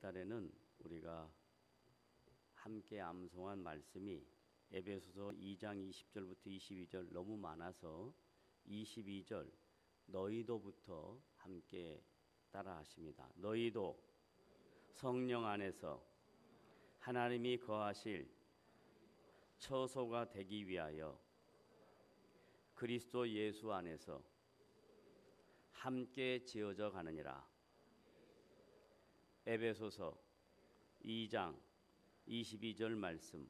달에는 우리가 함께 암송한 말씀이 에베소서 2장 20절부터 22절 너무 많아서 22절 너희도부터 함께 따라하십니다. 너희도 성령 안에서 하나님이 거하실 처소가 되기 위하여 그리스도 예수 안에서 함께 지어져 가느니라. 에베소서 2장 22절 말씀.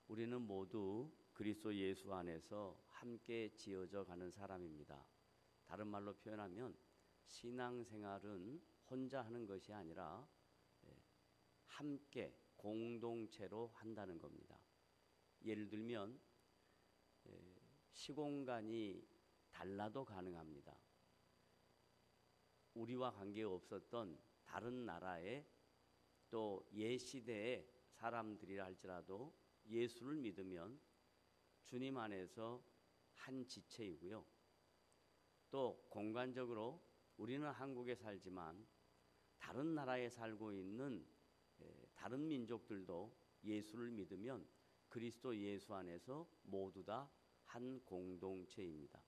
우리는 모두 그리스도 예수 안에서 함께 지어져 가는 사람입니다. 다른 말로 표현하면 신앙생활은 혼자 하는 것이 아니라 함께 공동체로 한다는 겁니다. 예를 들면 시공간이 달라도 가능합니다. 우리와 관계없었던 다른 나라의 또 옛시대의 사람들이라 할지라도 예수를 믿으면 주님 안에서 한 지체이고요. 또 공간적으로 우리는 한국에 살지만 다른 나라에 살고 있는 다른 민족들도 예수를 믿으면 그리스도 예수 안에서 모두 다 한 공동체입니다.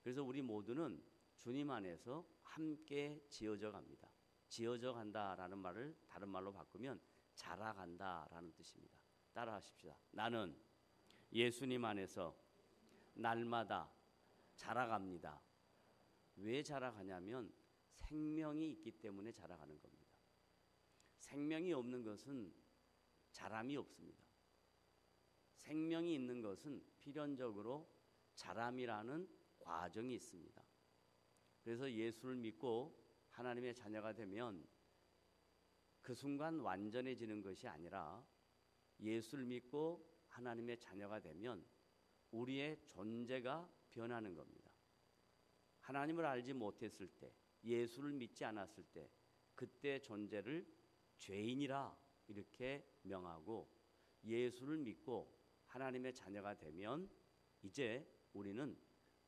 그래서 우리 모두는 주님 안에서 함께 지어져 갑니다. 지어져 간다라는 말을 다른 말로 바꾸면 자라간다라는 뜻입니다. 따라하십시다. 나는 예수님 안에서 날마다 자라갑니다. 왜 자라가냐면 생명이 있기 때문에 자라가는 겁니다. 생명이 없는 것은 자람이 없습니다. 생명이 있는 것은 필연적으로 자람이라는 과정이 있습니다. 그래서 예수를 믿고 하나님의 자녀가 되면 그 순간 완전해지는 것이 아니라 예수를 믿고 하나님의 자녀가 되면 우리의 존재가 변하는 겁니다. 하나님을 알지 못했을 때, 예수를 믿지 않았을 때 그때 존재를 죄인이라 이렇게 명하고, 예수를 믿고 하나님의 자녀가 되면 이제 우리는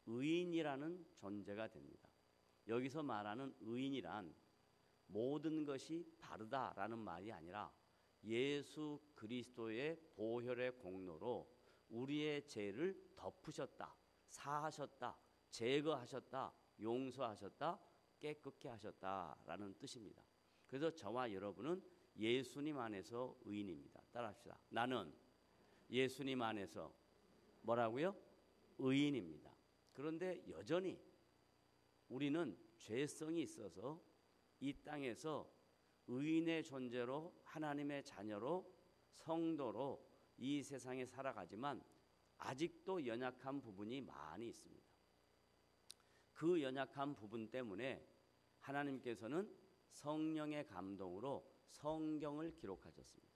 의인이라는 존재가 됩니다. 여기서 말하는 의인이란 모든 것이 바르다라는 말이 아니라 예수 그리스도의 보혈의 공로로 우리의 죄를 덮으셨다, 사하셨다, 제거하셨다, 용서하셨다, 깨끗게 하셨다라는 뜻입니다. 그래서 저와 여러분은 예수님 안에서 의인입니다. 따라합시다. 나는 예수님 안에서 뭐라고요? 의인입니다. 그런데 여전히 우리는 죄성이 있어서 이 땅에서 의인의 존재로 하나님의 자녀로 성도로 이 세상에 살아가지만 아직도 연약한 부분이 많이 있습니다. 그 연약한 부분 때문에 하나님께서는 성령의 감동으로 성경을 기록하셨습니다.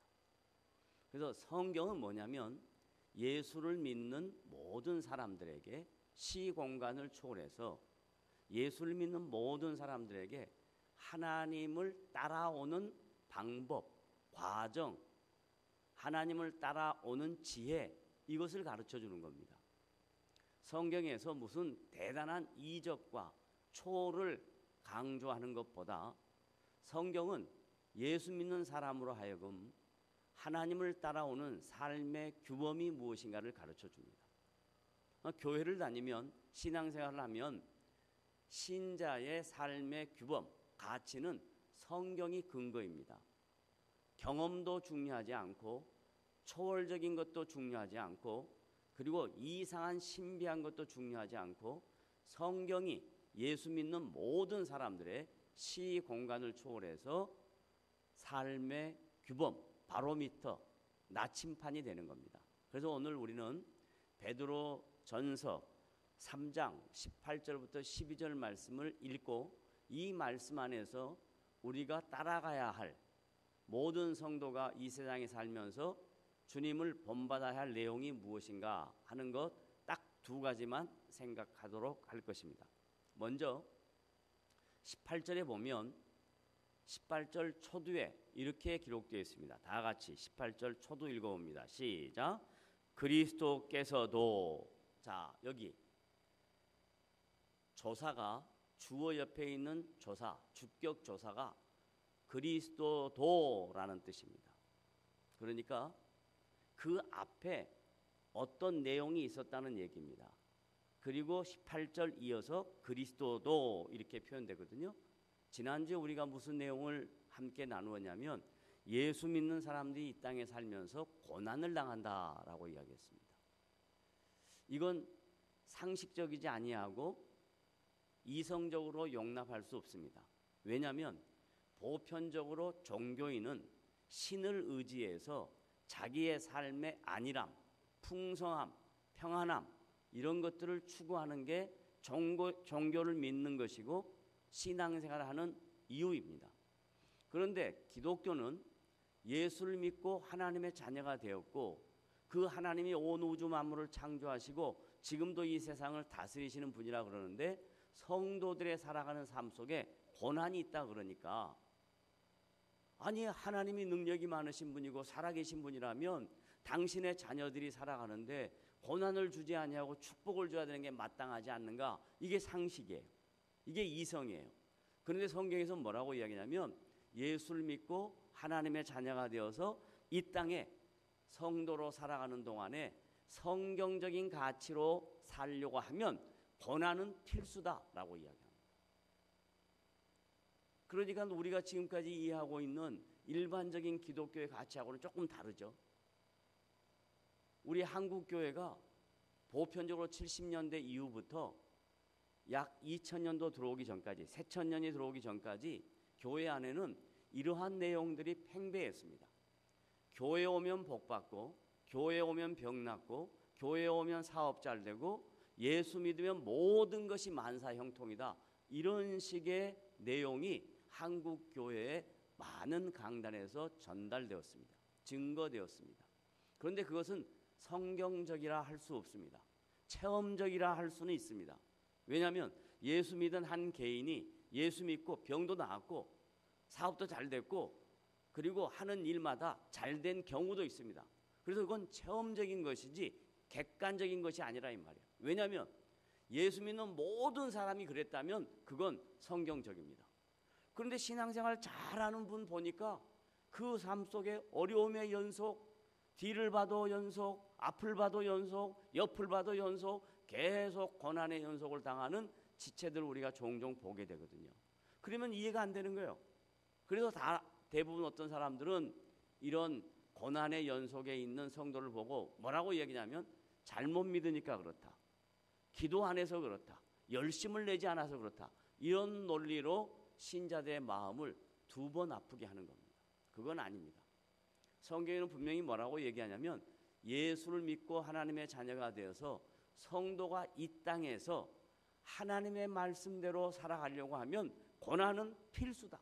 그래서 성경은 뭐냐면 예수를 믿는 모든 사람들에게 시공간을 초월해서 예수를 믿는 모든 사람들에게 하나님을 따라오는 방법, 과정, 하나님을 따라오는 지혜, 이것을 가르쳐 주는 겁니다. 성경에서 무슨 대단한 이적과 초를 강조하는 것보다 성경은 예수 믿는 사람으로 하여금 하나님을 따라오는 삶의 규범이 무엇인가를 가르쳐 줍니다. 교회를 다니면, 신앙생활을 하면 신자의 삶의 규범, 가치는 성경이 근거입니다. 경험도 중요하지 않고 초월적인 것도 중요하지 않고 그리고 이상한 신비한 것도 중요하지 않고 성경이 예수 믿는 모든 사람들의 시공간을 초월해서 삶의 규범, 바로미터, 나침판이 되는 겁니다. 그래서 오늘 우리는 베드로 전서 3장 18절부터 12절 말씀을 읽고 이 말씀 안에서 우리가 따라가야 할 모든 성도가 이 세상에 살면서 주님을 본받아야 할 내용이 무엇인가 하는 것 딱 두 가지만 생각하도록 할 것입니다. 먼저 18절에 보면 18절 초두에 이렇게 기록되어 있습니다. 다 같이 18절 초두 읽어봅니다. 시작. 그리스도께서도, 자 여기 조사가 주어 옆에 있는 조사, 주격 조사가 그리스도도라는 뜻입니다. 그러니까 그 앞에 어떤 내용이 있었다는 얘기입니다. 그리고 18절 이어서 그리스도도 이렇게 표현되거든요. 지난주에 우리가 무슨 내용을 함께 나누었냐면 예수 믿는 사람들이 이 땅에 살면서 고난을 당한다라고 이야기했습니다. 이건 상식적이지 아니하고 이성적으로 용납할 수 없습니다. 왜냐하면 보편적으로 종교인은 신을 의지해서 자기의 삶의 안일함, 풍성함, 평안함 이런 것들을 추구하는 게 종교를 믿는 것이고 신앙생활을 하는 이유입니다. 그런데 기독교는 예수를 믿고 하나님의 자녀가 되었고 그 하나님이 온 우주 만물을 창조하시고 지금도 이 세상을 다스리시는 분이라 그러는데 성도들의 살아가는 삶 속에 고난이 있다 그러니까 아니 하나님이 능력이 많으신 분이고 살아계신 분이라면 당신의 자녀들이 살아가는데 고난을 주지 아니하고 축복을 줘야 되는 게 마땅하지 않는가? 이게 상식이에요. 이게 이성이에요. 그런데 성경에서 뭐라고 이야기냐면 예수를 믿고 하나님의 자녀가 되어서 이 땅에 성도로 살아가는 동안에 성경적인 가치로 살려고 하면 고난은 필수다라고 이야기합니다. 그러니까 우리가 지금까지 이해하고 있는 일반적인 기독교의 가치하고는 조금 다르죠. 우리 한국 교회가 보편적으로 70년대 이후부터 약 2000년도 들어오기 전까지, 새천년이 들어오기 전까지 교회 안에는 이러한 내용들이 팽배했습니다. 교회 오면 복 받고, 교회 오면 병 낫고, 교회 오면 사업 잘 되고, 예수 믿으면 모든 것이 만사 형통이다. 이런 식의 내용이 한국 교회의 많은 강단에서 전달되었습니다. 증거되었습니다. 그런데 그것은 성경적이라 할 수 없습니다. 체험적이라 할 수는 있습니다. 왜냐하면 예수 믿은 한 개인이 예수 믿고 병도 나았고 사업도 잘 됐고 그리고 하는 일마다 잘 된 경우도 있습니다. 그래서 그건 체험적인 것이지 객관적인 것이 아니라 이 말이에요. 왜냐하면 예수 믿는 모든 사람이 그랬다면 그건 성경적입니다. 그런데 신앙생활 잘하는 분 보니까 그 삶 속에 어려움의 연속, 뒤를 봐도 연속, 앞을 봐도 연속, 옆을 봐도 연속, 계속 고난의 연속을 당하는 지체들을 우리가 종종 보게 되거든요. 그러면 이해가 안 되는 거예요. 그래서 대부분 어떤 사람들은 이런 고난의 연속에 있는 성도를 보고 뭐라고 얘기냐면 잘못 믿으니까 그렇다. 기도 안 해서 그렇다. 열심을 내지 않아서 그렇다. 이런 논리로 신자들의 마음을 두 번 아프게 하는 겁니다. 그건 아닙니다. 성경에는 분명히 뭐라고 얘기하냐면 예수를 믿고 하나님의 자녀가 되어서 성도가 이 땅에서 하나님의 말씀대로 살아가려고 하면 고난은 필수다.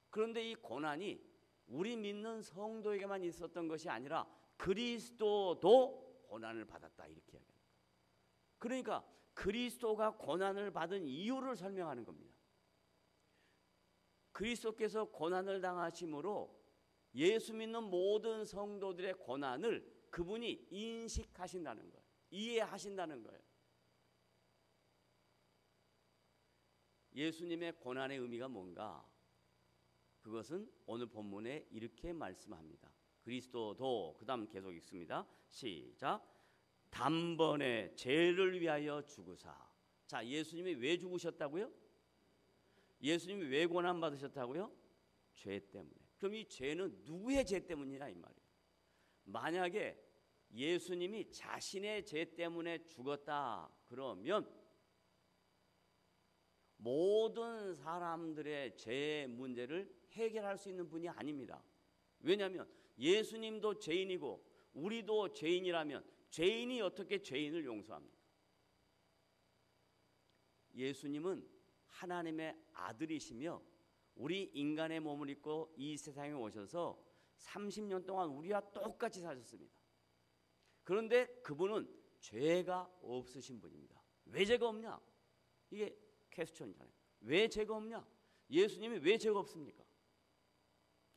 그런데 이 고난이 우리 믿는 성도에게만 있었던 것이 아니라 그리스도도 고난을 받았다 이렇게 이야기합니다. 그러니까 그리스도가 고난을 받은 이유를 설명하는 겁니다. 그리스도께서 고난을 당하심으로 예수 믿는 모든 성도들의 고난을 그분이 인식하신다는 거예요. 이해하신다는 거예요. 예수님의 고난의 의미가 뭔가? 그것은 오늘 본문에 이렇게 말씀합니다. 그리스도도 그 다음 계속 읽습니다. 시작. 단번에 죄를 위하여 죽으사. 자, 예수님이 왜 죽으셨다고요? 예수님이 왜 고난 받으셨다고요? 죄 때문에. 그럼 이 죄는 누구의 죄 때문이냐 이 말이에요. 만약에 예수님이 자신의 죄 때문에 죽었다 그러면 모든 사람들의 죄 문제를 해결할 수 있는 분이 아닙니다. 왜냐하면 예수님도 죄인이고 우리도 죄인이라면 죄인이 어떻게 죄인을 용서합니까? 예수님은 하나님의 아들이시며 우리 인간의 몸을 입고 이 세상에 오셔서 30년 동안 우리와 똑같이 사셨습니다. 그런데 그분은 죄가 없으신 분입니다. 왜 죄가 없냐? 이게 퀘스천이잖아요. 왜 죄가 없냐? 예수님이 왜 죄가 없습니까?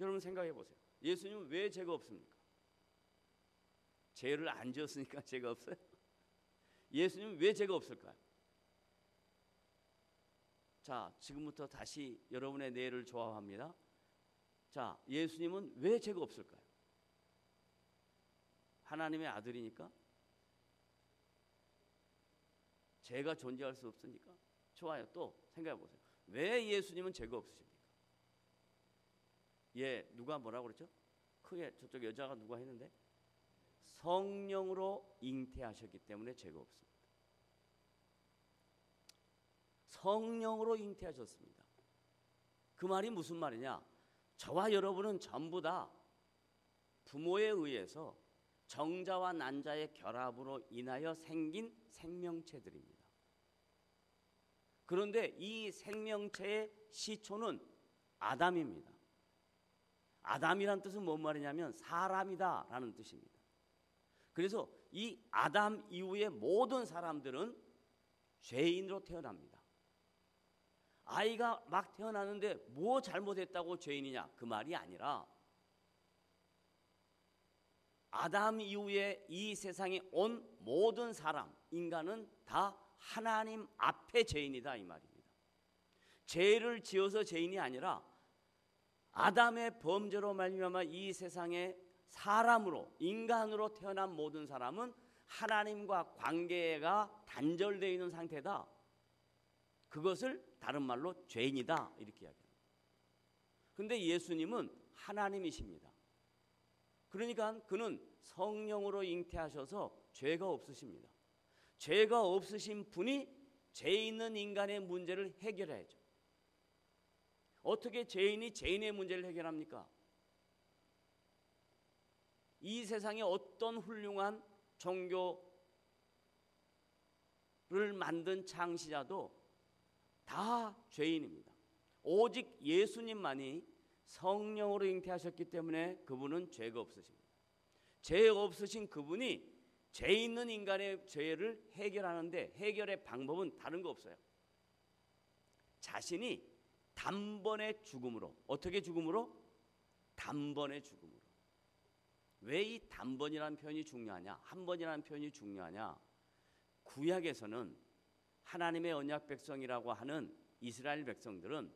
여러분 생각해 보세요. 예수님은 왜 죄가 없습니까? 죄를 안 지었으니까 죄가 없어요? 예수님은 왜 죄가 없을까요? 자, 지금부터 다시 여러분의 뇌를 조합합니다. 자, 예수님은 왜 죄가 없을까요? 하나님의 아들이니까? 죄가 존재할 수 없으니까? 좋아요. 또 생각해 보세요. 왜 예수님은 죄가 없으십니까? 예, 누가 뭐라고 그랬죠? 크게 저쪽 여자가 누가 했는데 성령으로 잉태하셨기 때문에 죄가 없습니다. 성령으로 잉태하셨습니다. 그 말이 무슨 말이냐? 저와 여러분은 전부 다 부모에 의해서 정자와 난자의 결합으로 인하여 생긴 생명체들입니다. 그런데 이 생명체의 시초는 아담입니다. 아담이란 뜻은 뭔 말이냐면 사람이다 라는 뜻입니다. 그래서 이 아담 이후의 모든 사람들은 죄인으로 태어납니다. 아이가 막 태어나는데 뭐 잘못했다고 죄인이냐? 그 말이 아니라 아담 이후에 이 세상에 온 모든 사람, 인간은 다 하나님 앞에 죄인이다 이 말입니다. 죄를 지어서 죄인이 아니라 아담의 범죄로 말미암아 이 세상에 사람으로, 인간으로 태어난 모든 사람은 하나님과 관계가 단절되어 있는 상태다. 그것을 다른 말로 죄인이다 이렇게 이야기합니다. 그런데 예수님은 하나님이십니다. 그러니까 그는 성령으로 잉태하셔서 죄가 없으십니다. 죄가 없으신 분이 죄 있는 인간의 문제를 해결해야죠. 어떻게 죄인이 죄인의 문제를 해결합니까? 이 세상에 어떤 훌륭한 종교를 만든 창시자도 다 죄인입니다. 오직 예수님만이 성령으로 잉태하셨기 때문에 그분은 죄가 없으십니다. 죄 없으신 그분이 죄 있는 인간의 죄를 해결하는데 해결의 방법은 다른 거 없어요. 자신이 단번에 죽음으로. 어떻게 죽음으로? 단번에 죽음으로. 왜 이 단번이라는 표현이 중요하냐? 한 번이라는 표현이 중요하냐? 구약에서는 하나님의 언약 백성이라고 하는 이스라엘 백성들은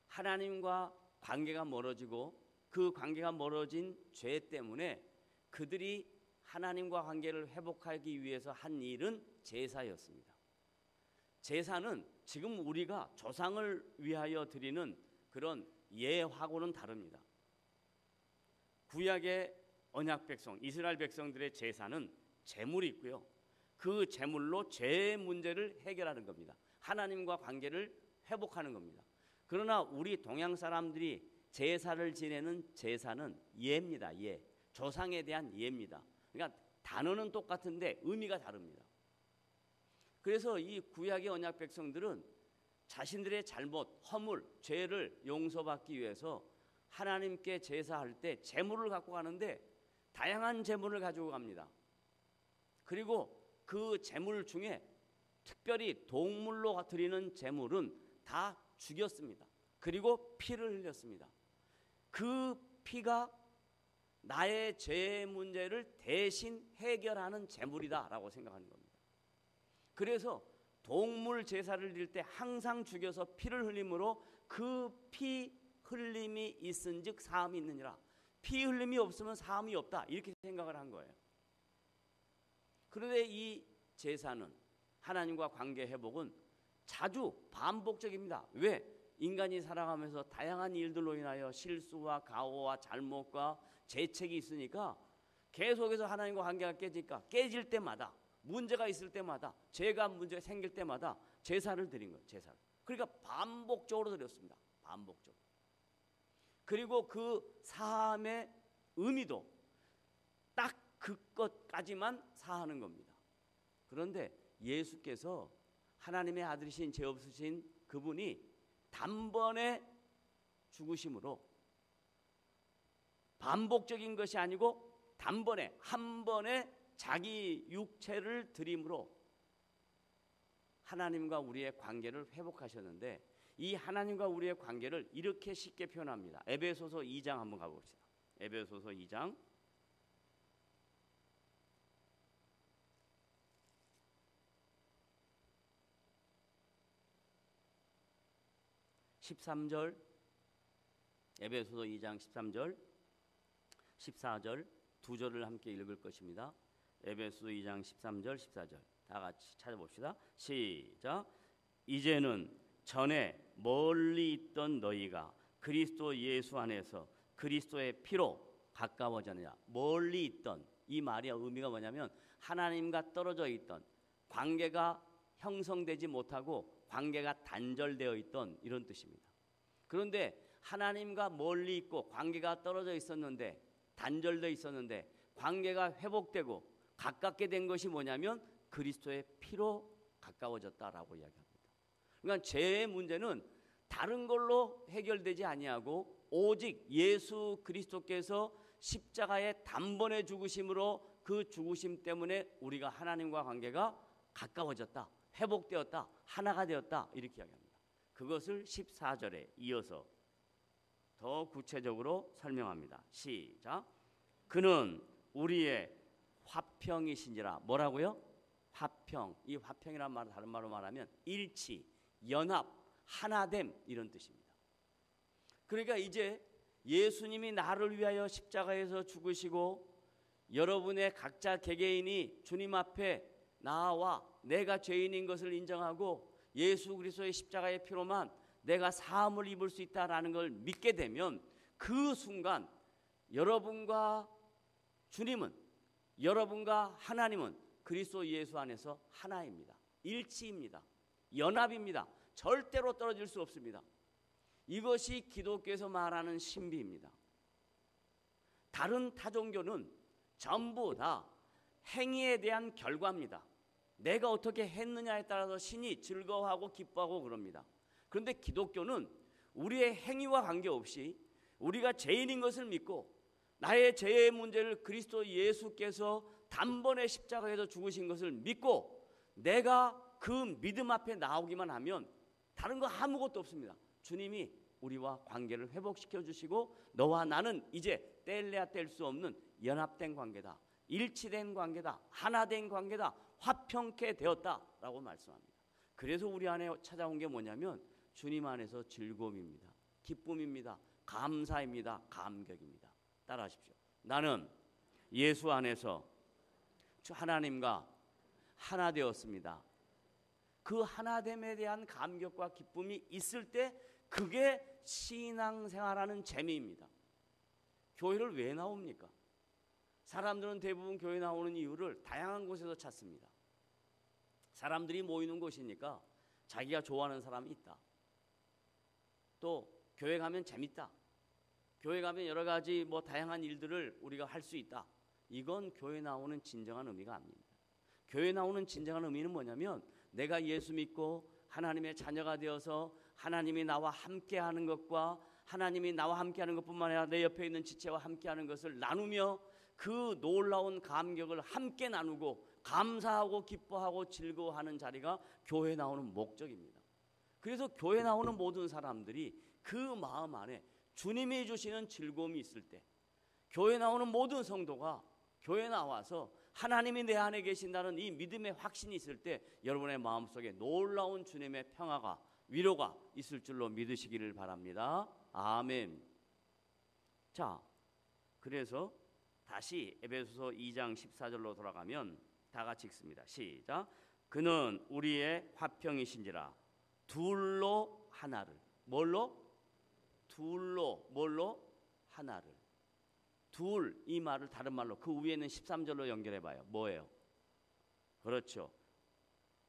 하나님과 관계가 멀어지고 그 관계가 멀어진 죄 때문에 그들이 하나님과 관계를 회복하기 위해서 한 일은 제사였습니다. 제사는 지금 우리가 조상을 위하여 드리는 그런 예하고는 다릅니다. 구약의 언약 백성, 이스라엘 백성들의 제사는 제물이 있고요. 그 제물로 죄 문제를 해결하는 겁니다. 하나님과 관계를 회복하는 겁니다. 그러나 우리 동양 사람들이 제사를 지내는 제사는 예입니다. 예. 조상에 대한 예입니다. 그러니까 단어는 똑같은데 의미가 다릅니다. 그래서 이 구약의 언약 백성들은 자신들의 잘못, 허물, 죄를 용서받기 위해서 하나님께 제사할 때 제물을 갖고 가는데 다양한 제물을 가지고 갑니다. 그리고 그 제물 중에 특별히 동물로 드리는 제물은 다 죽였습니다. 그리고 피를 흘렸습니다. 그 피가 나의 죄 문제를 대신 해결하는 제물이다라고 생각하는 겁니다. 그래서 동물 제사를 드릴 때 항상 죽여서 피를 흘림으로 그 피 흘림이 있은즉 사함이 있느니라. 피 흘림이 없으면 사함이 없다 이렇게 생각을 한 거예요. 그런데 이 제사는 하나님과 관계 회복은 자주 반복적입니다. 왜? 인간이 살아가면서 다양한 일들로 인하여 실수와 가오와 잘못과 죄책이 있으니까 계속해서 하나님과 관계가 깨지니까 깨질 때마다 문제가 있을 때마다 죄가 문제가 생길 때마다 제사를 드린 거예요. 제사를. 그러니까 반복적으로 드렸습니다. 반복적으로. 그리고 그 사함의 의미도 딱 그것까지만 사하는 겁니다. 그런데 예수께서 하나님의 아들이신 죄 없으신 그분이 단번에 죽으심으로 반복적인 것이 아니고 단번에 한 번에 자기 육체를 드림으로 하나님과 우리의 관계를 회복하셨는데 이 하나님과 우리의 관계를 이렇게 쉽게 표현합니다. 에베소서 2장 한번 가봅시다. 에베소서 2장 13절, 에베소서 2장 13절, 14절 두 절을 함께 읽을 것입니다. 에베소서 2장 13절, 14절 다 같이 찾아봅시다. 시작. 이제는 전에 멀리 있던 너희가 그리스도 예수 안에서 그리스도의 피로 가까워졌느냐. 멀리 있던, 이 말의 의미가 뭐냐면 하나님과 떨어져 있던, 관계가 형성되지 못하고 관계가 단절되어 있던 이런 뜻입니다. 그런데 하나님과 멀리 있고 관계가 떨어져 있었는데, 단절되어 있었는데 관계가 회복되고 가깝게 된 것이 뭐냐면 그리스도의 피로 가까워졌다라고 이야기합니다. 그러니까 죄의 문제는 다른 걸로 해결되지 아니하고 오직 예수 그리스도께서 십자가의 단번에 죽으심으로, 그 죽으심 때문에 우리가 하나님과 관계가 가까워졌다, 회복되었다, 하나가 되었다, 이렇게 이야기합니다. 그것을 14절에 이어서 더 구체적으로 설명합니다. 시작. 그는 우리의 화평이신지라. 뭐라고요? 화평. 이 화평이란 말은 다른 말로 말하면 일치, 연합, 하나됨, 이런 뜻입니다. 그러니까 이제 예수님이 나를 위하여 십자가에서 죽으시고 여러분의 각자 개개인이 주님 앞에 나와 내가 죄인인 것을 인정하고 예수 그리스도의 십자가의 피로만 내가 사함을 입을 수 있다라는 걸 믿게 되면 그 순간 여러분과 주님은, 여러분과 하나님은 그리스도 예수 안에서 하나입니다. 일치입니다. 연합입니다. 절대로 떨어질 수 없습니다. 이것이 기독교에서 말하는 신비입니다. 다른 타종교는 전부 다 행위에 대한 결과입니다. 내가 어떻게 했느냐에 따라서 신이 즐거워하고 기뻐하고 그럽니다. 그런데 기독교는 우리의 행위와 관계없이 우리가 죄인인 것을 믿고 나의 죄의 문제를 그리스도 예수께서 단번에 십자가에서 죽으신 것을 믿고 내가 그 믿음 앞에 나오기만 하면 다른 거 아무것도 없습니다. 주님이 우리와 관계를 회복시켜 주시고 너와 나는 이제 뗄래야 뗄 수 없는 연합된 관계다, 일치된 관계다, 하나된 관계다, 화평케 되었다라고 말씀합니다. 그래서 우리 안에 찾아온 게 뭐냐면 주님 안에서 즐거움입니다. 기쁨입니다. 감사입니다. 감격입니다. 따라하십시오. 나는 예수 안에서 하나님과 하나 되었습니다. 그 하나됨에 대한 감격과 기쁨이 있을 때 그게 신앙생활하는 재미입니다. 교회를 왜 나옵니까? 사람들은 대부분 교회 나오는 이유를 다양한 곳에서 찾습니다. 사람들이 모이는 곳이니까 자기가 좋아하는 사람이 있다. 또 교회 가면 재밌다. 교회 가면 여러 가지 다양한 일들을 우리가 할 수 있다. 이건 교회 나오는 진정한 의미가 아닙니다. 교회 나오는 진정한 의미는 뭐냐면 내가 예수 믿고 하나님의 자녀가 되어서 하나님이 나와 함께하는 것과 하나님이 나와 함께하는 것뿐만 아니라 내 옆에 있는 지체와 함께하는 것을 나누며 그 놀라운 감격을 함께 나누고 감사하고 기뻐하고 즐거워하는 자리가 교회 나오는 목적입니다. 그래서 교회 나오는 모든 사람들이 그 마음 안에 주님이 주시는 즐거움이 있을 때, 교회 나오는 모든 성도가 교회 나와서 하나님이 내 안에 계신다는 이 믿음의 확신이 있을 때 여러분의 마음속에 놀라운 주님의 평화가, 위로가 있을 줄로 믿으시기를 바랍니다. 아멘. 자, 그래서 다시 에베소서 2장 14절로 돌아가면 다 같이 읽습니다. 시작. 그는 우리의 화평이신지라 둘로 하나를. 뭘로? 둘로. 뭘로? 하나를. 둘, 이 말을 다른 말로 그 위에는 13절로 연결해 봐요. 뭐예요? 그렇죠.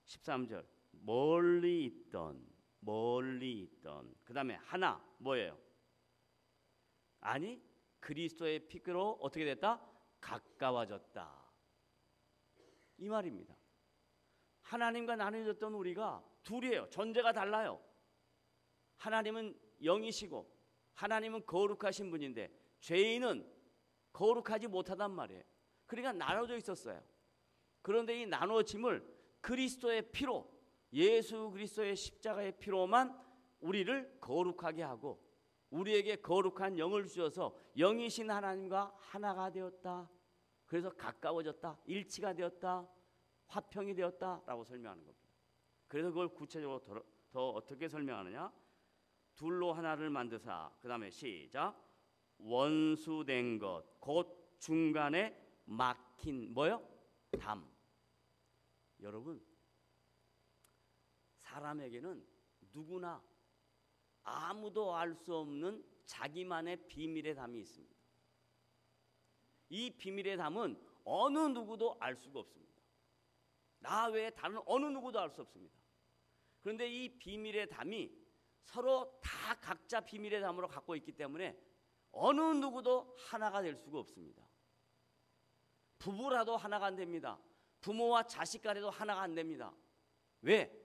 13절. 멀리 있던. 그 다음에 하나. 뭐예요? 아니, 그리스도의 피로 어떻게 됐다? 가까워졌다. 이 말입니다. 하나님과 나눠졌던 우리가 둘이에요. 존재가 달라요. 하나님은 영이시고 하나님은 거룩하신 분인데 죄인은 거룩하지 못하단 말이에요. 그러니까 나눠져 있었어요. 그런데 이 나눠짐을 그리스도의 피로, 예수 그리스도의 십자가의 피로만 우리를 거룩하게 하고 우리에게 거룩한 영을 주셔서 영이신 하나님과 하나가 되었다. 그래서 가까워졌다. 일치가 되었다. 화평이 되었다라고 설명하는 겁니다. 그래서 그걸 구체적으로 더 어떻게 설명하느냐? 둘로 하나를 만드사. 그 다음에 시작. 원수된 것 곧 중간에 막힌 뭐요? 담. 여러분, 사람에게는 누구나 아무도 알 수 없는 자기만의 비밀의 담이 있습니다. 이 비밀의 담은 어느 누구도 알 수가 없습니다. 나 외에 다른 어느 누구도 알 수 없습니다. 그런데 이 비밀의 담이 서로 다 각자 비밀의 담으로 갖고 있기 때문에 어느 누구도 하나가 될 수가 없습니다. 부부라도 하나가 안 됩니다. 부모와 자식 간에도 하나가 안 됩니다. 왜?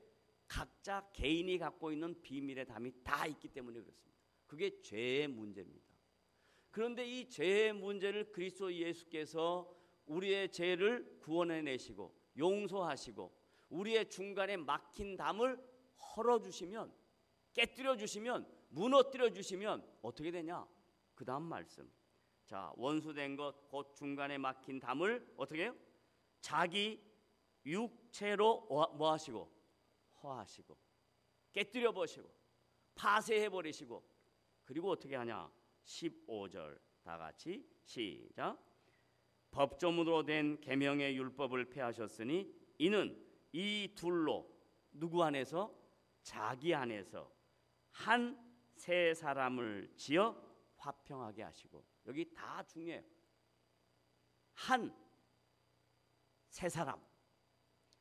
각자 개인이 갖고 있는 비밀의 담이 다 있기 때문에 그렇습니다. 그게 죄의 문제입니다. 그런데 이 죄의 문제를 그리스도 예수께서 우리의 죄를 구원해내시고 용서하시고 우리의 중간에 막힌 담을 헐어주시면, 깨뜨려주시면, 무너뜨려주시면 어떻게 되냐? 그 다음 말씀. 자, 원수된 것 곧 중간에 막힌 담을 어떻게 해요? 자기 육체로 뭐 하시고? 허하시고 깨뜨려 버리시고 파쇄해 버리시고, 그리고 어떻게 하냐? 15절 다 같이 시작. 법조문으로 된 계명의 율법을 폐하셨으니 이는 이 둘로 누구 안에서? 자기 안에서 한 새 사람을 지어 화평하게 하시고. 여기 다 중요해요. 한 새 사람.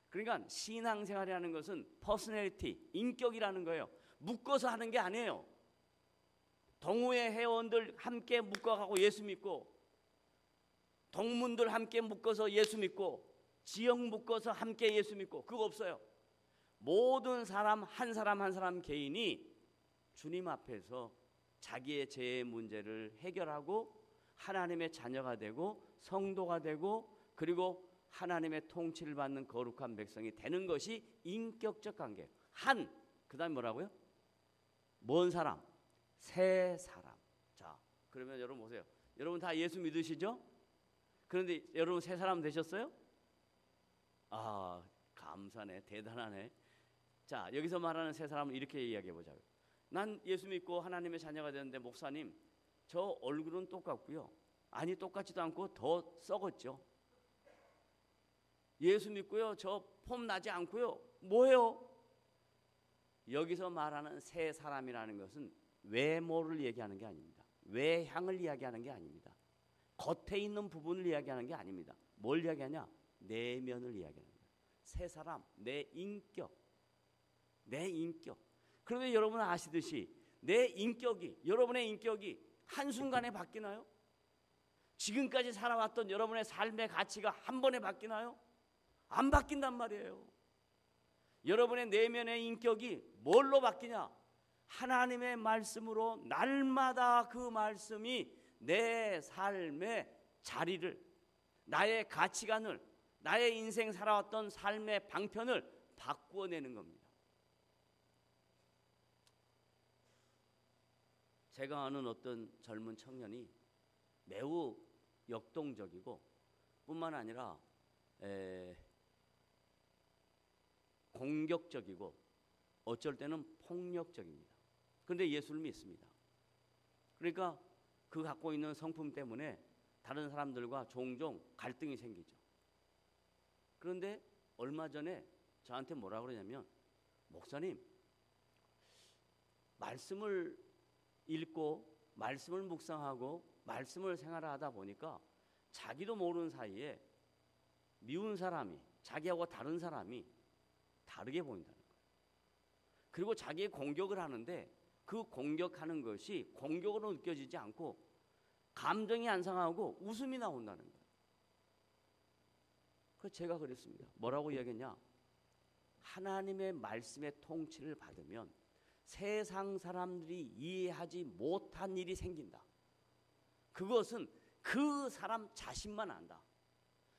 그러니까 신앙생활이라는 것은 퍼스널리티, 인격이라는 거예요. 묶어서 하는 게 아니에요. 동호회 회원들 함께 묶어가고 예수 믿고, 동문들 함께 묶어서 예수 믿고, 지역 묶어서 함께 예수 믿고, 그거 없어요. 모든 사람 한 사람 개인이 주님 앞에서 자기의 죄의 문제를 해결하고 하나님의 자녀가 되고 성도가 되고 그리고 하나님의 통치를 받는 거룩한 백성이 되는 것이 인격적 관계예요. 한, 그 다음에 뭐라고요? 뭔 사람? 새 사람. 자, 그러면 여러분 보세요. 여러분 다 예수 믿으시죠? 그런데 여러분 새 사람 되셨어요? 아, 감사네. 대단하네. 자, 여기서 말하는 새 사람은 이렇게 이야기해 보자고요. 난 예수 믿고 하나님의 자녀가 되는데 목사님, 저 얼굴은 똑같고요. 아니, 똑같지도 않고 더 썩었죠. 예수 믿고요. 저 폼 나지 않고요. 뭐예요? 여기서 말하는 새 사람이라는 것은 외모를 얘기하는 게 아닙니다. 외향을 이야기하는 게 아닙니다. 겉에 있는 부분을 이야기하는 게 아닙니다. 뭘 이야기하냐? 내면을 이야기하는 거예요. 새 사람, 내 인격. 내 인격. 그런데 여러분은 아시듯이 내 인격이, 여러분의 인격이 한순간에 바뀌나요? 지금까지 살아왔던 여러분의 삶의 가치가 한 번에 바뀌나요? 안 바뀐단 말이에요. 여러분의 내면의 인격이 뭘로 바뀌냐? 하나님의 말씀으로 날마다 그 말씀이 내 삶의 자리를, 나의 가치관을, 나의 인생 살아왔던 삶의 방편을 바꾸어내는 겁니다. 제가 아는 어떤 젊은 청년이 매우 역동적이고 뿐만 아니라 공격적이고 어쩔 때는 폭력적입니다. 그런데 예수를 믿습니다. 그러니까 그 갖고 있는 성품 때문에 다른 사람들과 종종 갈등이 생기죠. 그런데 얼마 전에 저한테 뭐라 그러냐면, 목사님, 말씀을 읽고 말씀을 묵상하고 말씀을 생활하다 보니까 자기도 모르는 사이에 미운 사람이, 자기하고 다른 사람이 다르게 보인다는 거예요. 그리고 자기의 공격을 하는데 그 공격하는 것이 공격으로 느껴지지 않고 감정이 안 상하고 웃음이 나온다는 거예요. 그래서 제가 그랬습니다. 뭐라고 이야기했냐? 하나님의 말씀의 통치를 받으면 세상 사람들이 이해하지 못한 일이 생긴다. 그것은 그 사람 자신만 안다.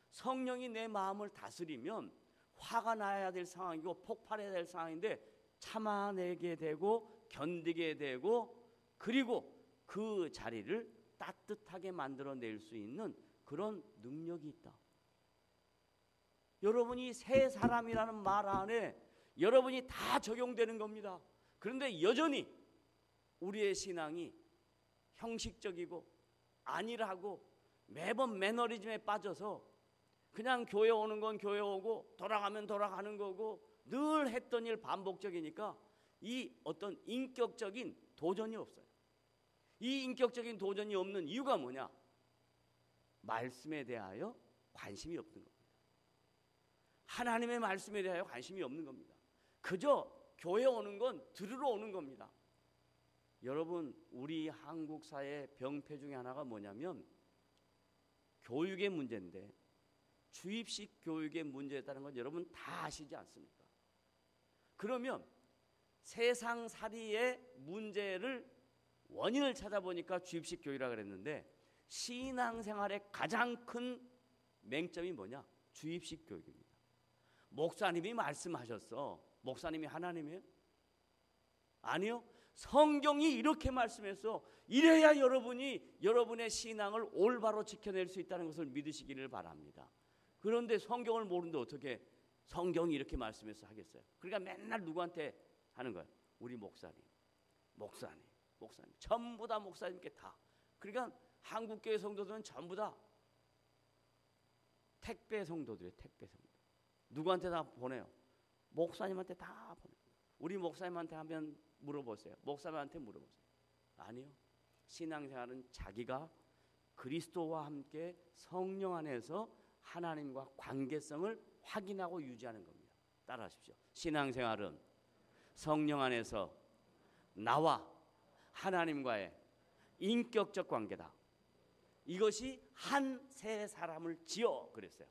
성령이 내 마음을 다스리면 화가 나야 될 상황이고 폭발해야 될 상황인데 참아내게 되고 견디게 되고 그리고 그 자리를 따뜻하게 만들어낼 수 있는 그런 능력이 있다. 여러분이 새 사람이라는 말 안에 여러분이 다 적용되는 겁니다. 그런데 여전히 우리의 신앙이 형식적이고 안일하고 매번 매너리즘에 빠져서 그냥 교회 오는 건 교회 오고 돌아가면 돌아가는 거고 늘 했던 일 반복적이니까 이 어떤 인격적인 도전이 없어요. 이 인격적인 도전이 없는 이유가 뭐냐? 말씀에 대하여 관심이 없는 겁니다. 하나님의 말씀에 대하여 관심이 없는 겁니다. 그저 교회 오는 건 들으러 오는 겁니다. 여러분, 우리 한국 사회의 병폐 중에 하나가 뭐냐면 교육의 문제인데, 주입식 교육의 문제였다는 건 여러분 다 아시지 않습니까? 그러면 세상살이의 문제를 원인을 찾아보니까 주입식 교육이라고 그랬는데, 신앙생활의 가장 큰 맹점이 뭐냐? 주입식 교육입니다. 목사님이 말씀하셨어. 목사님이 하나님이에요? 아니요. 성경이 이렇게 말씀해서 이래야 여러분이 여러분의 신앙을 올바로 지켜낼 수 있다는 것을 믿으시기를 바랍니다. 그런데 성경을 모르는데 어떻게 성경이 이렇게 말씀해서 하겠어요? 그러니까 맨날 누구한테 하는 거예요? 우리 목사님, 목사님, 목사님. 전부 다 목사님께 다. 그러니까 한국교회 성도들은 전부 다 택배 성도들이에요. 택배 성도. 누구한테 다 보내요? 목사님한테 다 보내요. 우리 목사님한테 하면 물어보세요. 목사님한테 물어보세요. 아니요. 신앙생활은 자기가 그리스도와 함께 성령 안에서 하나님과 관계성을 확인하고 유지하는 겁니다. 따라하십시오. 신앙생활은 성령 안에서 나와 하나님과의 인격적 관계다. 이것이 한 세 사람을 지어 그랬어요.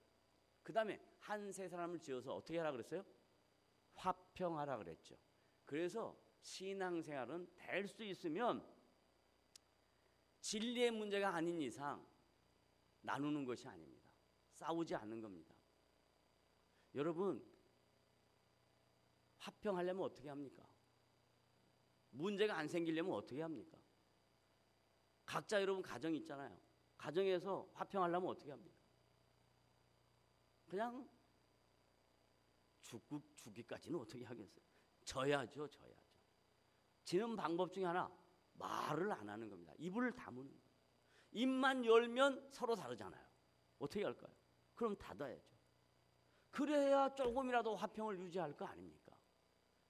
그 다음에 한 세 사람을 지어서 어떻게 하라 그랬어요? 화평하라 그랬죠. 그래서 신앙생활은 될 수 있으면 진리의 문제가 아닌 이상 나누는 것이 아닙니다. 싸우지 않는 겁니다. 여러분, 화평하려면 어떻게 합니까? 문제가 안 생기려면 어떻게 합니까? 각자 여러분 가정이 있잖아요. 가정에서 화평하려면 어떻게 합니까? 그냥 죽기까지는 어떻게 하겠어요? 져야죠. 지는 방법 중에 하나, 말을 안 하는 겁니다. 입을 다무는 거예요. 입만 열면 서로 다르잖아요. 어떻게 할까요? 그럼 닫아야죠. 그래야 조금이라도 화평을 유지할 거 아닙니까?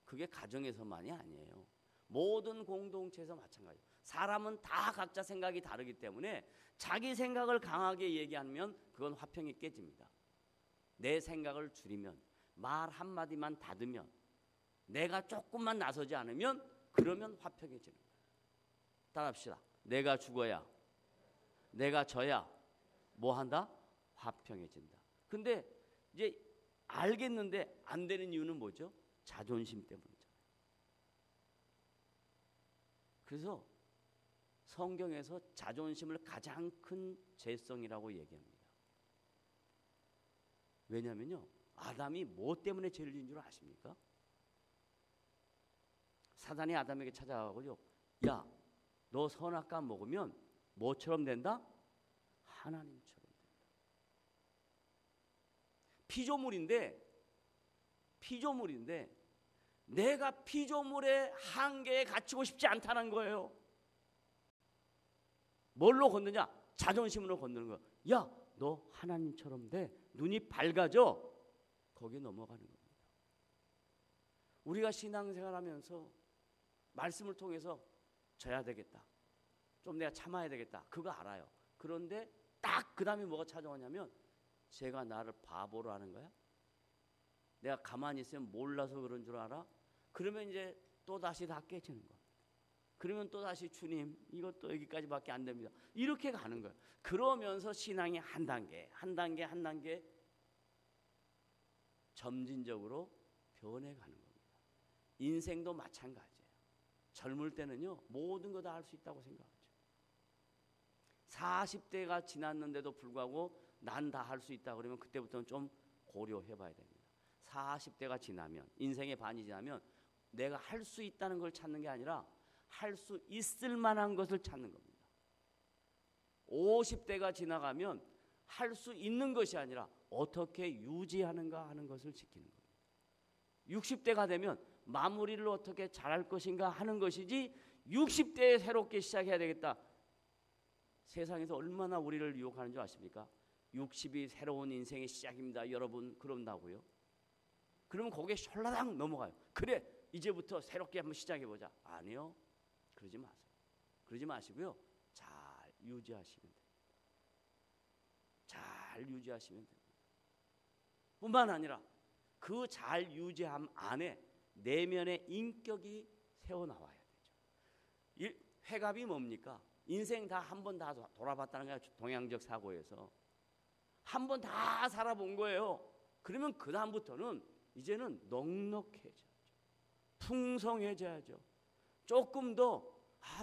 그게 가정에서만이 아니에요. 모든 공동체에서 마찬가지예요. 사람은 다 각자 생각이 다르기 때문에 자기 생각을 강하게 얘기하면 그건 화평이 깨집니다. 내 생각을 줄이면, 말 한마디만 닫으면, 내가 조금만 나서지 않으면 그러면 화평해지는 거예요. 따라합시다. 내가 죽어야, 내가 져야 뭐 한다? 화평해진다. 근데 이제 알겠는데 안 되는 이유는 뭐죠? 자존심 때문이잖아요. 그래서 성경에서 자존심을 가장 큰 죄성이라고 얘기합니다. 왜냐면요, 아담이 뭐 때문에 죄를 지은 줄 아십니까? 사단이 아담에게 찾아가고요, 야, 너 선악과 먹으면 뭐처럼 된다? 하나님처럼 된다. 피조물인데 내가 피조물의 한계에 갇히고 싶지 않다는 거예요. 뭘로 걷느냐? 자존심으로 걷는 거야. 야, 너 하나님처럼 돼. 눈이 밝아져. 거기에 넘어가는 겁니다. 우리가 신앙생활하면서 말씀을 통해서 져야 되겠다. 좀 내가 참아야 되겠다. 그거 알아요. 그런데 딱 그 다음에 뭐가 찾아오냐면, 제가 나를 바보로 하는 거야? 내가 가만히 있으면 몰라서 그런 줄 알아? 그러면 이제 또 다시 다 깨지는 거야. 그러면 또 다시 주님, 이것도 여기까지밖에 안 됩니다. 이렇게 가는 거예요. 그러면서 신앙이 한 단계 점진적으로 변해가는 겁니다. 인생도 마찬가지예요. 젊을 때는요, 모든 거 다 할 수 있다고 생각하죠. 40대가 지났는데도 불구하고 난 다 할 수 있다 그러면 그때부터는 좀 고려해 봐야 됩니다. 40대가 지나면, 인생의 반이 지나면 내가 할 수 있다는 걸 찾는 게 아니라 할 수 있을 만한 것을 찾는 겁니다. 50대가 지나가면 할 수 있는 것이 아니라 어떻게 유지하는가 하는 것을 지키는 겁니다. 60대가 되면 마무리를 어떻게 잘할 것인가 하는 것이지 60대에 새롭게 시작해야 되겠다. 세상에서 얼마나 우리를 유혹하는 줄 아십니까? 60이 새로운 인생의 시작입니다. 여러분 그런다고요? 그러면 거기에 홀라당 넘어가요. 그래 이제부터 새롭게 한번 시작해보자. 아니요. 그러지 마세요. 그러지 마시고요. 잘 유지하시면 됩니다. 잘 유지하시면 됩니다. 뿐만 아니라 그 잘 유지함 안에 내면의 인격이 새어나와야 되죠. 회갑이 뭡니까? 인생 다 한 번 다 돌아봤다는 거야. 동양적 사고에서 한 번 다 살아본 거예요. 그러면 그 다음부터는 이제는 넉넉해져야죠. 풍성해져야죠. 조금 더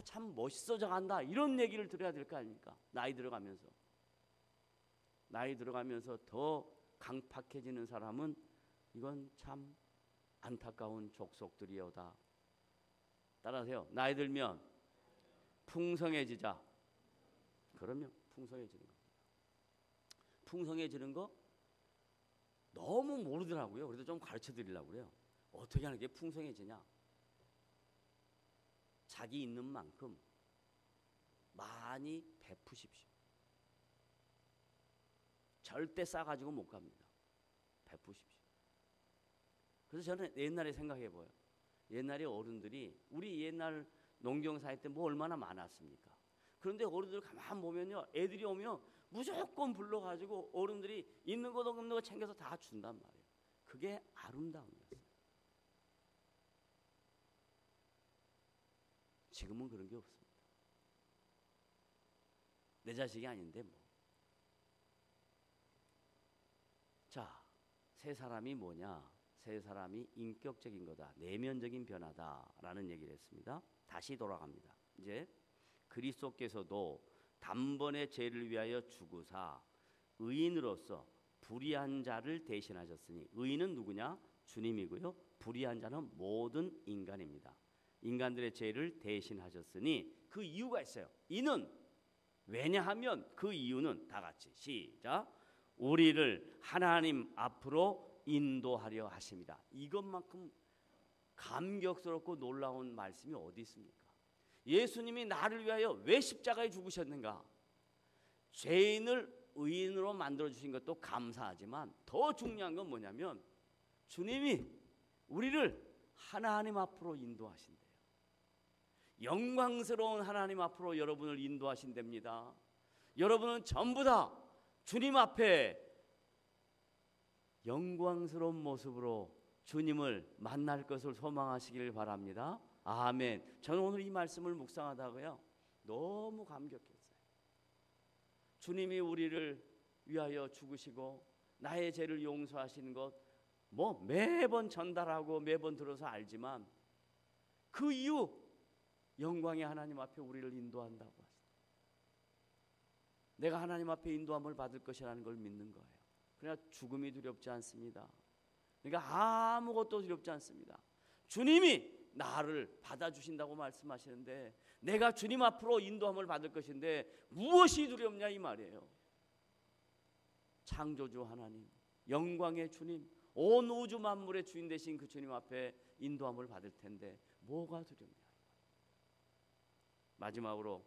참 멋있어져 간다 이런 얘기를 들어야 될 거 아닙니까? 나이 들어가면서 더 강팍해지는 사람은 이건 참 안타까운 족속들이여다. 따라하세요. 나이 들면 풍성해지자. 그러면 풍성해지는 겁니다. 풍성해지는 거 너무 모르더라고요. 그래서 좀 가르쳐 드리려고 그래요. 어떻게 하는 게 풍성해지냐? 자기 있는 만큼 많이 베푸십시오. 절대 싸가지고 못 갑니다. 베푸십시오. 그래서 저는 옛날에 생각해 봐요. 옛날에 어른들이 우리 옛날 농경사회 때 뭐 얼마나 많았습니까? 그런데 어른들 가만 보면요, 애들이 오면 무조건 불러가지고 어른들이 있는 것 없는 거 챙겨서 다 준단 말이에요. 그게 아름다운 거였어요. 지금은 그런 게 없습니다. 내 자식이 아닌데 뭐. 자, 세 사람이 뭐냐? 세 사람이 인격적인 거다. 내면적인 변화다라는 얘기를 했습니다. 다시 돌아갑니다. 이제 그리스도께서도 단번에 죄를 위하여 죽으사 의인으로서 불의한 자를 대신하셨으니, 의인은 누구냐? 주님이고요. 불의한 자는 모든 인간입니다. 인간들의 죄를 대신하셨으니 그 이유가 있어요. 이는 왜냐하면 그 이유는 다 같이 시작. 우리를 하나님 앞으로 인도하려 하십니다. 이것만큼 감격스럽고 놀라운 말씀이 어디 있습니까? 예수님이 나를 위하여 왜 십자가에 죽으셨는가? 죄인을 의인으로 만들어주신 것도 감사하지만 더 중요한 건 뭐냐면 주님이 우리를 하나님 앞으로 인도하신대요. 영광스러운 하나님 앞으로 여러분을 인도하신답니다. 여러분은 전부 다 주님 앞에 영광스러운 모습으로 주님을 만날 것을 소망하시기를 바랍니다. 아멘. 저는 오늘 이 말씀을 묵상하다가요 너무 감격했어요. 주님이 우리를 위하여 죽으시고 나의 죄를 용서하시는 것 뭐 매번 전달하고 매번 들어서 알지만 그 이유 영광의 하나님 앞에 우리를 인도한다고 하시다. 내가 하나님 앞에 인도함을 받을 것이라는 걸 믿는 거예요. 그러나 죽음이 두렵지 않습니다. 그러니까 아무것도 두렵지 않습니다. 주님이 나를 받아주신다고 말씀하시는데 내가 주님 앞으로 인도함을 받을 것인데 무엇이 두렵냐 이 말이에요. 창조주 하나님, 영광의 주님, 온 우주 만물의 주인 되신 그 주님 앞에 인도함을 받을 텐데 뭐가 두렵냐. 마지막으로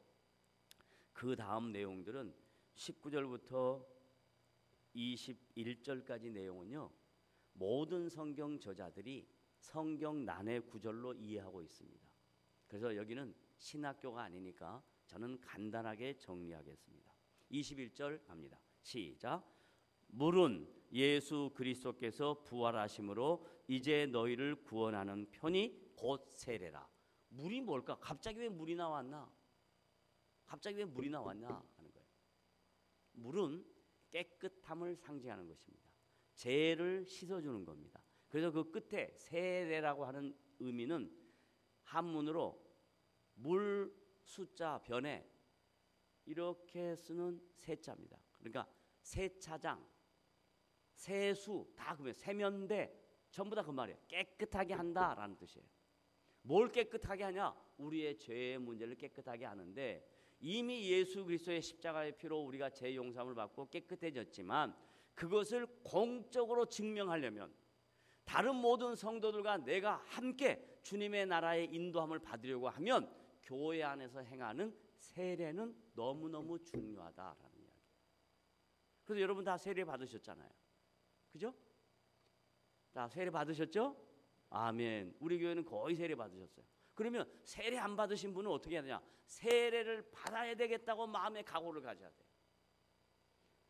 그 다음 내용들은 19절부터 21절까지 내용은요 모든 성경 저자들이 성경 난해 구절로 이해하고 있습니다. 그래서 여기는 신학교가 아니니까 저는 간단하게 정리하겠습니다. 21절 갑니다. 시작. 물은 예수 그리스도께서 부활하심으로 이제 너희를 구원하는 편이 곧 세례라. 물이 뭘까? 갑자기 왜 물이 나왔나? 갑자기 왜 물이 나왔냐 하는 거예요. 물은 깨끗함을 상징하는 것입니다. 죄를 씻어주는 겁니다. 그래서 그 끝에 세례라고 하는 의미는 한문으로 물 숫자 변에 이렇게 쓰는 세자입니다. 그러니까 세차장, 세수 다 그러면 세면대 전부 다 그 말이에요. 깨끗하게 한다라는 뜻이에요. 뭘 깨끗하게 하냐? 우리의 죄의 문제를 깨끗하게 하는데 이미 예수 그리스도의 십자가의 피로 우리가 죄 용서함을 받고 깨끗해졌지만 그것을 공적으로 증명하려면 다른 모든 성도들과 내가 함께 주님의 나라의 인도함을 받으려고 하면 교회 안에서 행하는 세례는 너무너무 중요하다라는 이야기. 그래서 여러분 다 세례 받으셨잖아요. 그죠? 다 세례 받으셨죠? 아멘. 우리 교회는 거의 세례 받으셨어요. 그러면 세례 안 받으신 분은 어떻게 해야 되냐? 세례를 받아야 되겠다고 마음의 각오를 가져야 돼요.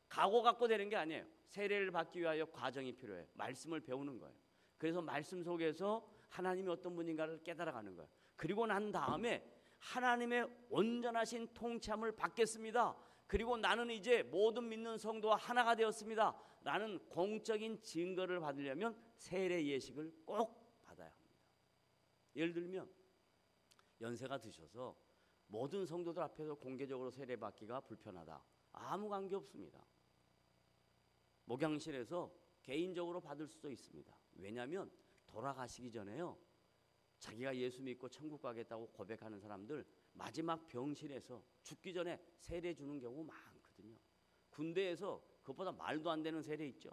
각오 갖고 되는 게 아니에요. 세례를 받기 위하여 과정이 필요해요. 말씀을 배우는 거예요. 그래서 말씀 속에서 하나님이 어떤 분인가를 깨달아가는 거예요. 그리고 난 다음에 하나님의 온전하신 통치함을 받겠습니다. 그리고 나는 이제 모든 믿는 성도와 하나가 되었습니다. 라는 공적인 증거를 받으려면 세례 예식을 꼭 받아야 합니다. 예를 들면 연세가 드셔서 모든 성도들 앞에서 공개적으로 세례 받기가 불편하다. 아무 관계 없습니다. 목양실에서 개인적으로 받을 수도 있습니다. 왜냐하면 돌아가시기 전에요, 자기가 예수 믿고 천국 가겠다고 고백하는 사람들 마지막 병실에서 죽기 전에 세례 주는 경우 많거든요. 군대에서 그것보다 말도 안 되는 세례 있죠.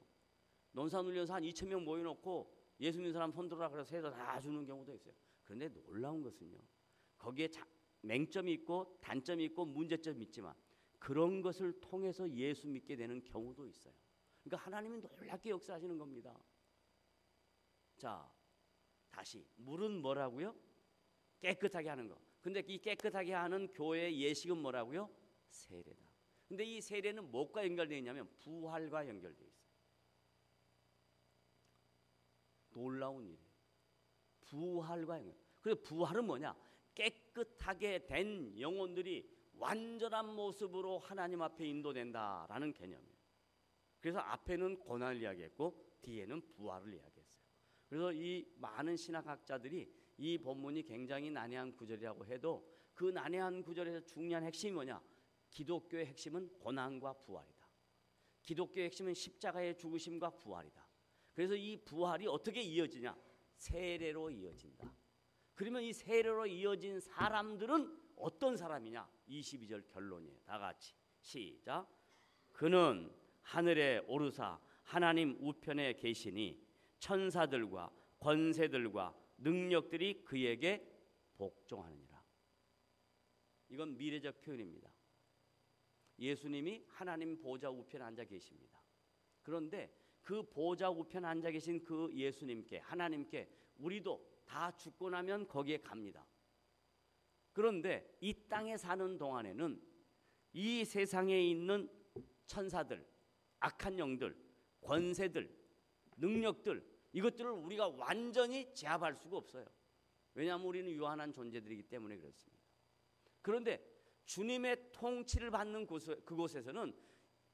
논산훈련소 한 2,000명 모여놓고 예수 믿는 사람 손들어라 그래서 세례 다 주는 경우도 있어요. 그런데 놀라운 것은요, 거기에 맹점이 있고 단점이 있고 문제점이 있지만 그런 것을 통해서 예수 믿게 되는 경우도 있어요. 그러니까 하나님이 놀랍게 역사하시는 겁니다. 자, 다시 물은 뭐라고요? 깨끗하게 하는 거. 근데 이 깨끗하게 하는 교회의 예식은 뭐라고요? 세례다. 근데 이 세례는 무엇과 연결되어 있냐면 부활과 연결되어 있어요. 놀라운 일이에요. 부활과 연결. 그래서 부활은 뭐냐? 깨끗하게 된 영혼들이 완전한 모습으로 하나님 앞에 인도된다라는 개념이에요. 그래서 앞에는 고난을 이야기했고 뒤에는 부활을 이야기했어요. 그래서 이 많은 신학학자들이 이 본문이 굉장히 난해한 구절이라고 해도 그 난해한 구절에서 중요한 핵심이 뭐냐? 기독교의 핵심은 고난과 부활이다. 기독교의 핵심은 십자가의 죽으심과 부활이다. 그래서 이 부활이 어떻게 이어지냐? 세례로 이어진다. 그러면 이 세례로 이어진 사람들은 어떤 사람이냐? 22절 결론이에요. 다 같이 시작. 그는 하늘에 오르사 하나님 우편에 계시니 천사들과 권세들과 능력들이 그에게 복종하느니라. 이건 미래적 표현입니다. 예수님이 하나님 보좌 우편에 앉아 계십니다. 그런데 그 보좌 우편에 앉아 계신 그 예수님께, 하나님께 우리도 다 죽고 나면 거기에 갑니다. 그런데 이 땅에 사는 동안에는 이 세상에 있는 천사들, 악한 영들, 권세들, 능력들, 이것들을 우리가 완전히 제압할 수가 없어요. 왜냐하면 우리는 유한한 존재들이기 때문에 그렇습니다. 그런데 주님의 통치를 받는 그곳에서는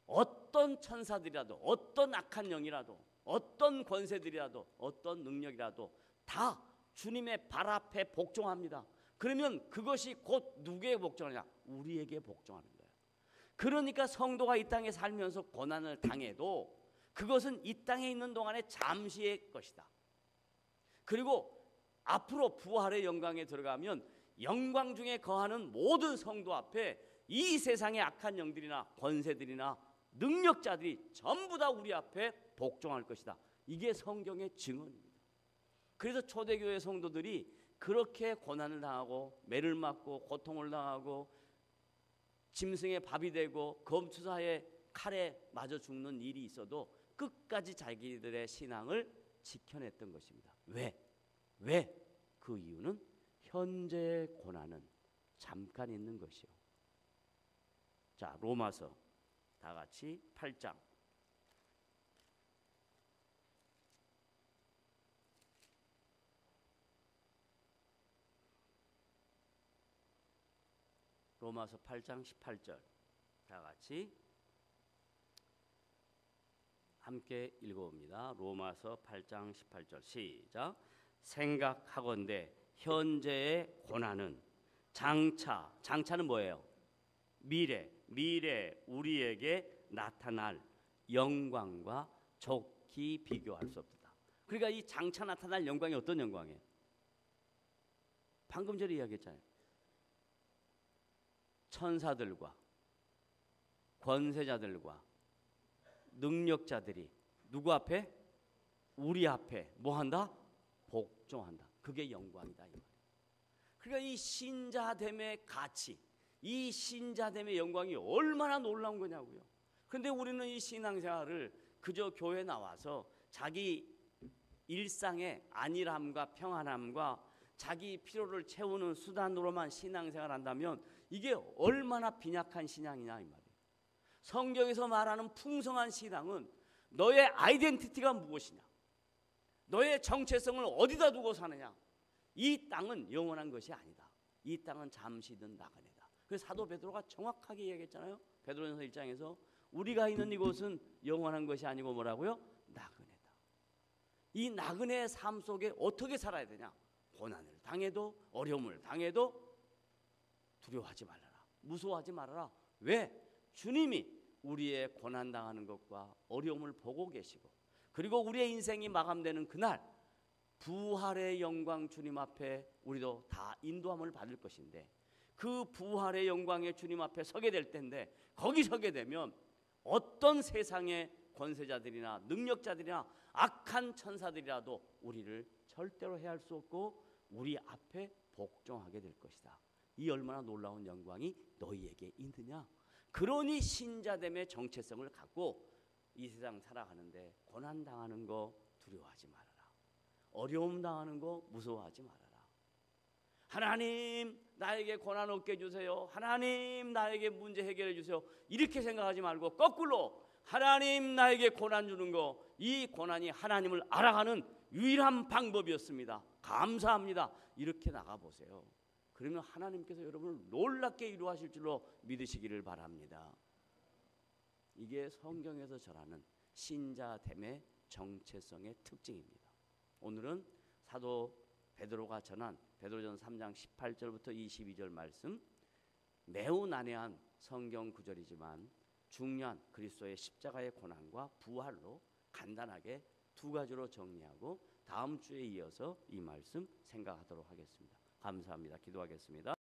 어떤 천사들이라도, 어떤 악한 영이라도, 어떤 권세들이라도, 어떤 능력이라도 다 주님의 발 앞에 복종합니다. 그러면 그것이 곧 누구에게 복종하냐? 우리에게 복종하는 거예요. 그러니까 성도가 이 땅에 살면서 고난을 당해도 그것은 이 땅에 있는 동안에 잠시의 것이다. 그리고 앞으로 부활의 영광에 들어가면 영광 중에 거하는 모든 성도 앞에 이 세상의 악한 영들이나 권세들이나 능력자들이 전부 다 우리 앞에 복종할 것이다. 이게 성경의 증언입니다. 그래서 초대교회 성도들이 그렇게 고난을 당하고 매를 맞고 고통을 당하고 짐승의 밥이 되고 검투사의 칼에 맞아 죽는 일이 있어도 끝까지 자기들의 신앙을 지켜냈던 것입니다. 왜? 그 이유는 현재의 고난은 잠깐 있는 것이요. 자, 로마서 다 같이 8장. 로마서 8장 18절. 다 같이 함께 읽어봅니다. 로마서 8장 18절 시작. 생각하건대 현재의 고난은 장차는 뭐예요? 미래 우리에게 나타날 영광과 좋게 비교할 수 없다. 그러니까 이 장차 나타날 영광이 어떤 영광이에요? 방금 전에 이야기했잖아요. 천사들과 권세자들과 능력자들이 누구 앞에? 우리 앞에 뭐 한다? 복종한다. 그게 영광이다 이 말이에요. 그러니까 이 신자됨의 가치, 이 신자됨의 영광이 얼마나 놀라운 거냐고요. 그런데 우리는 이 신앙생활을 그저 교회 나와서 자기 일상의 안일함과 평안함과 자기 필요를 채우는 수단으로만 신앙생활을 한다면 이게 얼마나 빈약한 신앙이냐 이 말이에요. 성경에서 말하는 풍성한 신앙은 너의 아이덴티티가 무엇이냐, 너의 정체성을 어디다 두고 사느냐. 이 땅은 영원한 것이 아니다. 이 땅은 잠시든 나그네다. 그래서 사도 베드로가 정확하게 얘기했잖아요. 베드로전서 1장에서 우리가 있는 이곳은 영원한 것이 아니고 뭐라고요? 나그네다. 이 나그네의 삶 속에 어떻게 살아야 되냐? 고난을 당해도, 어려움을 당해도 두려워하지 말아라, 무서워하지 말아라. 왜? 주님이 우리의 고난 당하는 것과 어려움을 보고 계시고, 그리고 우리의 인생이 마감되는 그날 부활의 영광 주님 앞에 우리도 다 인도함을 받을 것인데, 그 부활의 영광의 주님 앞에 서게 될 텐데, 거기 서게 되면 어떤 세상의 권세자들이나 능력자들이나 악한 천사들이라도 우리를 절대로 해할 수 없고 우리 앞에 복종하게 될 것이다. 이 얼마나 놀라운 영광이 너희에게 있느냐. 그러니 신자됨의 정체성을 갖고 이 세상 살아가는데 고난당하는 거 두려워하지 말아라, 어려움 당하는 거 무서워하지 말아라. 하나님 나에게 고난 없게 해주세요, 하나님 나에게 문제 해결해 주세요, 이렇게 생각하지 말고 거꾸로 하나님 나에게 고난 주는 거, 이 고난이 하나님을 알아가는 유일한 방법이었습니다, 감사합니다, 이렇게 나가보세요. 그러면 하나님께서 여러분을 놀랍게 위로하실 줄로 믿으시기를 바랍니다. 이게 성경에서 전하는 신자됨의 정체성의 특징입니다. 오늘은 사도 베드로가 전한 베드로전 3장 18절부터 22절 말씀, 매우 난해한 성경 구절이지만 중요한 그리스도의 십자가의 고난과 부활로 간단하게 두 가지로 정리하고 다음 주에 이어서 이 말씀 생각하도록 하겠습니다. 감사합니다. 기도하겠습니다.